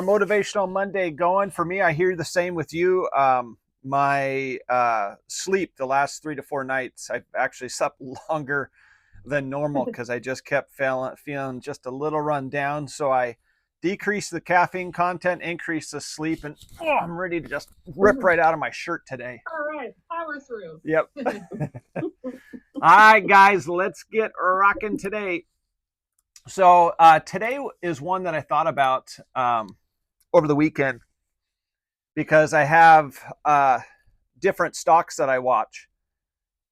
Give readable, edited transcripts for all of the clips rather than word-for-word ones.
Motivational Monday going for me. I hear the same with you. My sleep the last 3 to 4 nights, I've actually slept longer than normal because I just kept feeling just a little run down. So I decreased the caffeine content, increased the sleep, and I'm ready to just rip right out of my shirt today. All right, power through. Yep. All right, guys, let's get rocking today. So today is one that I thought about over the weekend because I have different stocks that I watch.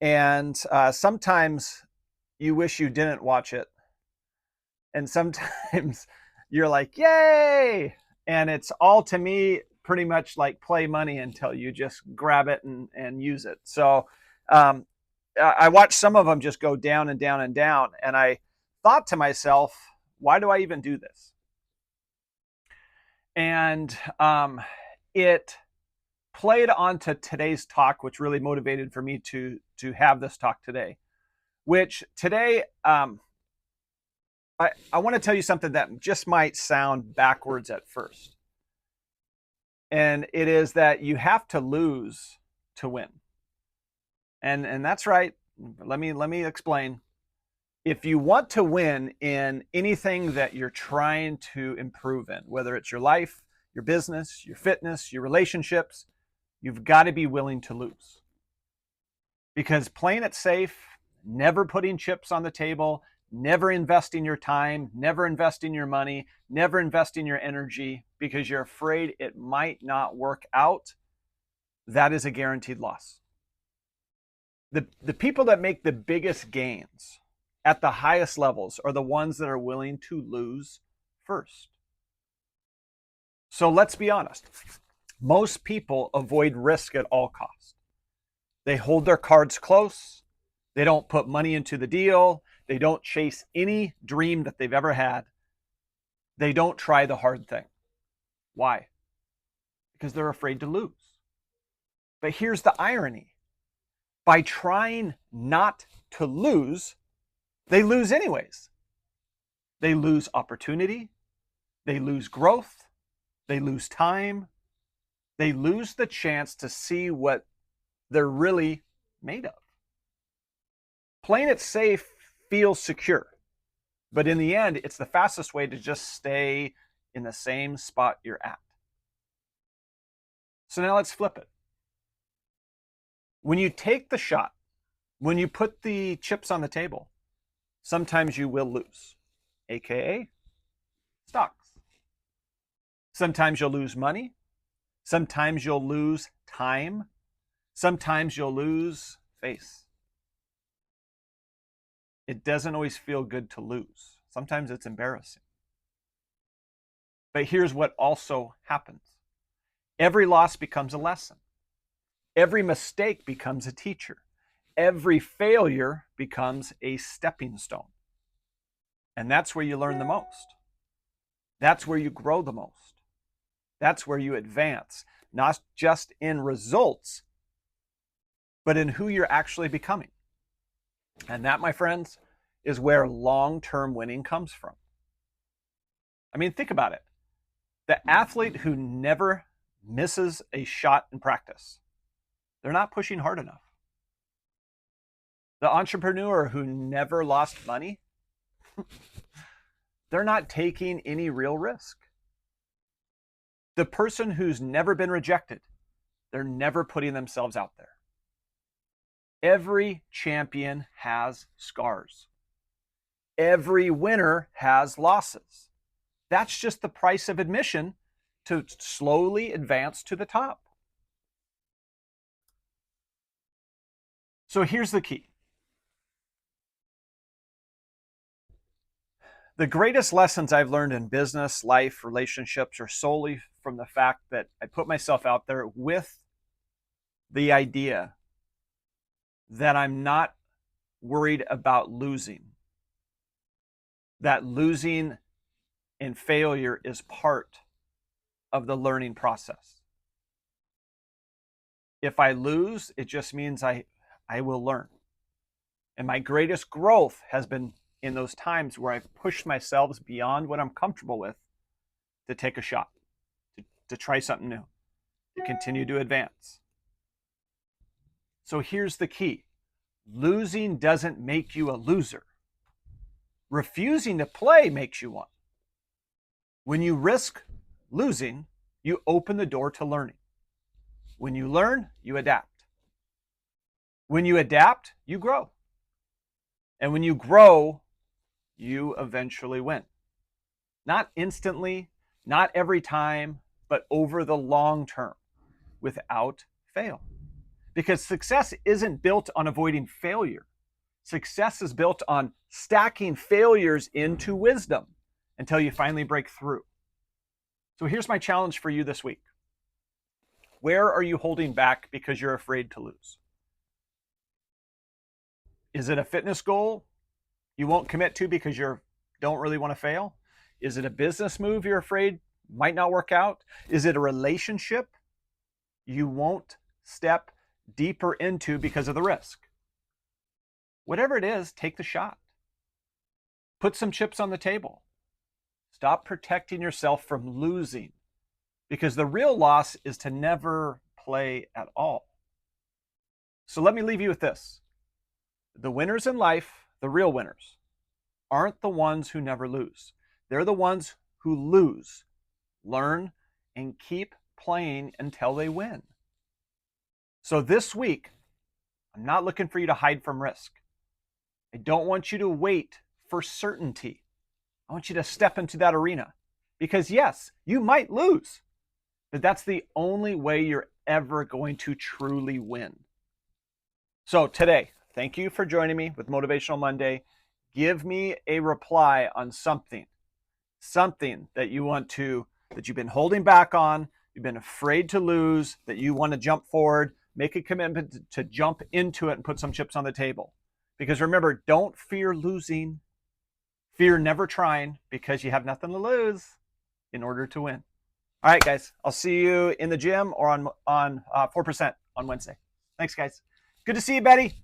And sometimes you wish you didn't watch it. And sometimes you're like, yay! And it's all to me pretty much like play money until you just grab it and use it. So um, I watched some of them just go down and down and down. And I thought to myself, why do I even do this? And it played onto today's talk, which really motivated for me to have this talk today. Which today, I want to tell you something that just might sound backwards at first, and it is that you have to lose to win, and that's right. Let me explain. If you want to win in anything that you're trying to improve in, whether it's your life, your business, your fitness, your relationships, you've got to be willing to lose. Because playing it safe, never putting chips on the table, never investing your time, never investing your money, never investing your energy because you're afraid it might not work out, that is a guaranteed loss. The people that make the biggest gains at the highest levels are the ones that are willing to lose first. So let's be honest. Most people avoid risk at all costs. They hold their cards close. They don't put money into the deal. They don't chase any dream that they've ever had. They don't try the hard thing. Why? Because they're afraid to lose. But here's the irony. By trying not to lose, they lose anyways. They lose opportunity. They lose growth. They lose time. They lose the chance to see what they're really made of. Playing it safe feels secure, but in the end, it's the fastest way to just stay in the same spot you're at. So now let's flip it. When you take the shot, when you put the chips on the table, sometimes you will lose, aka stocks. Sometimes you'll lose money. Sometimes you'll lose time. Sometimes you'll lose face. It doesn't always feel good to lose. Sometimes it's embarrassing. But here's what also happens. Every loss becomes a lesson. Every mistake becomes a teacher. Every failure becomes a stepping stone. And that's where you learn the most. That's where you grow the most. That's where you advance, not just in results, but in who you're actually becoming. And that, my friends, is where long-term winning comes from. I mean, think about it. The athlete who never misses a shot in practice, they're not pushing hard enough. The entrepreneur who never lost money, they're not taking any real risk. The person who's never been rejected, they're never putting themselves out there. Every champion has scars. Every winner has losses. That's just the price of admission to slowly advance to the top. So here's the key. The greatest lessons I've learned in business, life, relationships are solely from the fact that I put myself out there with the idea that I'm not worried about losing. That losing and failure is part of the learning process. If I lose, it just means I will learn. And my greatest growth has been in those times where I've pushed myself beyond what I'm comfortable with to take a shot. to try something new, to continue to advance. So here's the key. Losing doesn't make you a loser. Refusing to play makes you one. When you risk losing, you open the door to learning. When you learn, you adapt. When you adapt, you grow. And when you grow, you eventually win. Not instantly, not every time, but over the long term, without fail. Because success isn't built on avoiding failure. Success is built on stacking failures into wisdom until you finally break through. So here's my challenge for you this week. Where are you holding back because you're afraid to lose? Is it a fitness goal you won't commit to because you don't really want to fail? Is it a business move you're afraid might not work out? Is it a relationship you won't step deeper into because of the risk? Whatever it is, take the shot. Put some chips on the table. Stop protecting yourself from losing, because the real loss is to never play at all. So let me leave you with this. The winners in life, the real winners, aren't the ones who never lose. They're the ones who lose, learn, and keep playing until they win. So this week, I'm not looking for you to hide from risk. I don't want you to wait for certainty. I want you to step into that arena. Because yes, you might lose, but that's the only way you're ever going to truly win. So today, thank you for joining me with Motivational Monday. Give me a reply on something that you want to, that you've been holding back on, you've been afraid to lose, that you want to jump forward, make a commitment to jump into it and put some chips on the table. Because remember, don't fear losing. Fear never trying, because you have nothing to lose in order to win. All right, guys, I'll see you in the gym or on 4% on Wednesday. Thanks, guys. Good to see you, Betty.